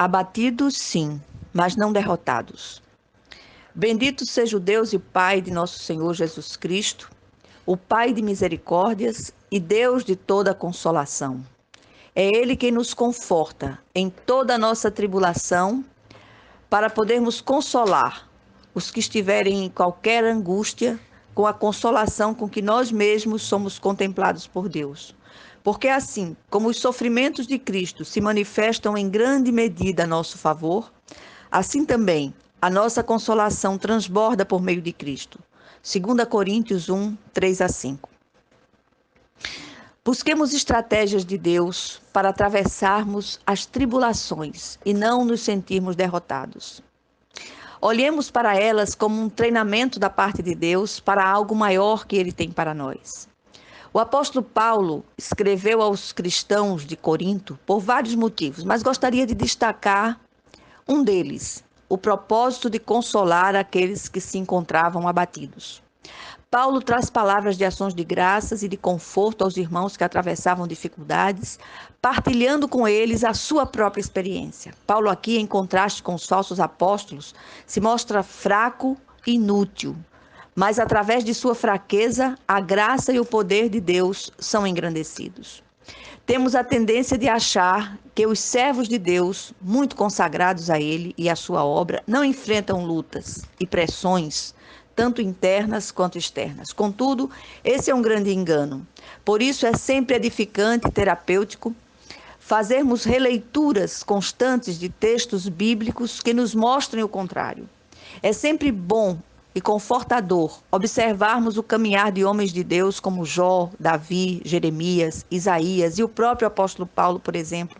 Abatidos, sim, mas não derrotados. Bendito seja o Deus e Pai de nosso Senhor Jesus Cristo, o Pai de misericórdias e Deus de toda consolação. É Ele quem nos conforta em toda a nossa tribulação, para podermos consolar os que estiverem em qualquer angústia, com a consolação com que nós mesmos somos contemplados por Deus. Porque assim como os sofrimentos de Cristo se manifestam em grande medida a nosso favor, assim também a nossa consolação transborda por meio de Cristo. 2 Coríntios 1, 3-5. Busquemos estratégias de Deus para atravessarmos as tribulações e não nos sentirmos derrotados. Olhemos para elas como um treinamento da parte de Deus para algo maior que Ele tem para nós. O apóstolo Paulo escreveu aos cristãos de Corinto por vários motivos, mas gostaria de destacar um deles, o propósito de consolar aqueles que se encontravam abatidos. Paulo traz palavras de ações de graças e de conforto aos irmãos que atravessavam dificuldades, partilhando com eles a sua própria experiência. Paulo aqui, em contraste com os falsos apóstolos, se mostra fraco e inútil, mas através de sua fraqueza, a graça e o poder de Deus são engrandecidos. Temos a tendência de achar que os servos de Deus, muito consagrados a Ele e à sua obra, não enfrentam lutas e pressões, tanto internas quanto externas. Contudo, esse é um grande engano. Por isso, é sempre edificante e terapêutico fazermos releituras constantes de textos bíblicos que nos mostrem o contrário. É sempre bom e confortador observarmos o caminhar de homens de Deus como Jó, Davi, Jeremias, Isaías e o próprio apóstolo Paulo, por exemplo.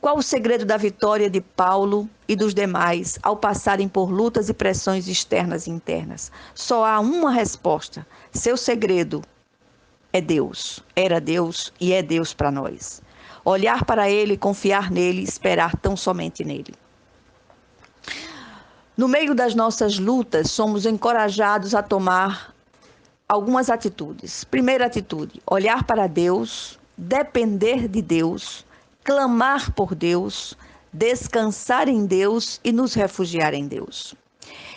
Qual o segredo da vitória de Paulo e dos demais ao passarem por lutas e pressões externas e internas? Só há uma resposta. Seu segredo é Deus. Era Deus e é Deus para nós. Olhar para Ele, confiar nele e esperar tão somente nele. No meio das nossas lutas, somos encorajados a tomar algumas atitudes. Primeira atitude, olhar para Deus, depender de Deus, clamar por Deus, descansar em Deus e nos refugiar em Deus.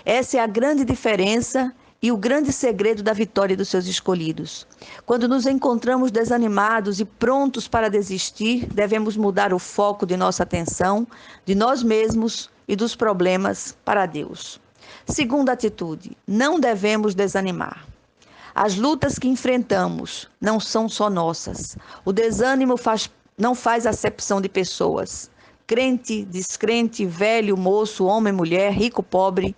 Essa é a grande diferença e o grande segredo da vitória dos seus escolhidos. Quando nos encontramos desanimados e prontos para desistir, devemos mudar o foco de nossa atenção, de nós mesmos e dos problemas para Deus. Segunda atitude, não devemos desanimar. As lutas que enfrentamos não são só nossas. O desânimo não faz acepção de pessoas. Crente, descrente, velho, moço, homem, mulher, rico, pobre.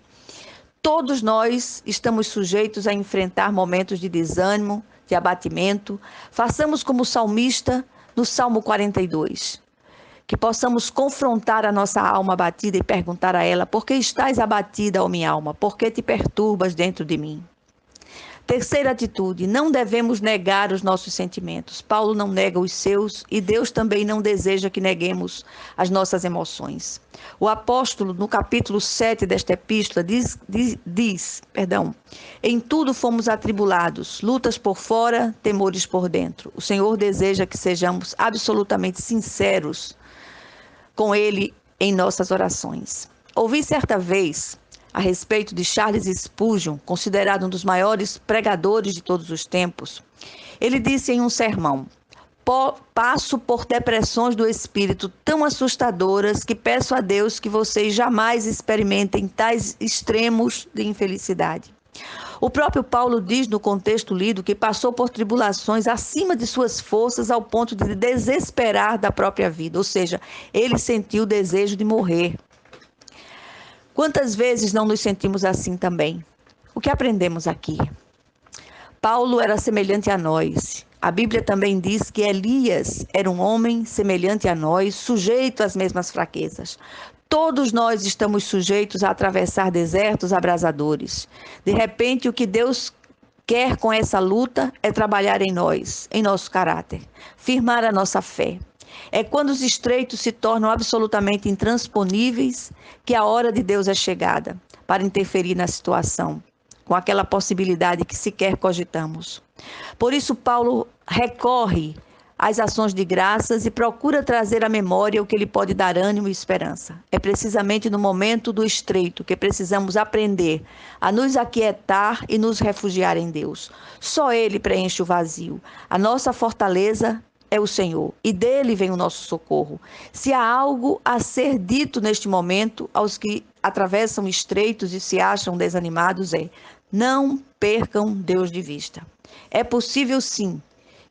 Todos nós estamos sujeitos a enfrentar momentos de desânimo, de abatimento. Façamos como o salmista no Salmo 42. Que possamos confrontar a nossa alma abatida e perguntar a ela: por que estás abatida, ó minha alma? Por que te perturbas dentro de mim? Terceira atitude, não devemos negar os nossos sentimentos. Paulo não nega os seus e Deus também não deseja que neguemos as nossas emoções. O apóstolo, no capítulo 7 desta epístola, diz, em tudo fomos atribulados, lutas por fora, temores por dentro. O Senhor deseja que sejamos absolutamente sinceros com Ele em nossas orações. Ouvi certa vez a respeito de Charles Spurgeon, considerado um dos maiores pregadores de todos os tempos. Ele disse em um sermão: passo por depressões do espírito tão assustadoras que peço a Deus que vocês jamais experimentem tais extremos de infelicidade. O próprio Paulo diz no contexto lido que passou por tribulações acima de suas forças ao ponto de desesperar da própria vida, ou seja, ele sentiu o desejo de morrer. Quantas vezes não nos sentimos assim também? O que aprendemos aqui? Paulo era semelhante a nós. A Bíblia também diz que Elias era um homem semelhante a nós, sujeito às mesmas fraquezas. Todos nós estamos sujeitos a atravessar desertos abrasadores. De repente, o que Deus quer com essa luta é trabalhar em nós, em nosso caráter, firmar a nossa fé. É quando os estreitos se tornam absolutamente intransponíveis que a hora de Deus é chegada para interferir na situação, com aquela possibilidade que sequer cogitamos. Por isso, Paulo recorre as ações de graças e procura trazer à memória o que lhe pode dar ânimo e esperança. É precisamente no momento do estreito que precisamos aprender a nos aquietar e nos refugiar em Deus. Só Ele preenche o vazio. A nossa fortaleza é o Senhor, e dele vem o nosso socorro. Se há algo a ser dito neste momento aos que atravessam estreitos e se acham desanimados, não percam Deus de vista. É possível, sim,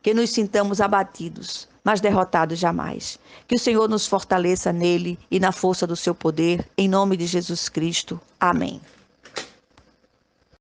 que nos sintamos abatidos, mas derrotados jamais. Que o Senhor nos fortaleça nele e na força do seu poder, em nome de Jesus Cristo. Amém.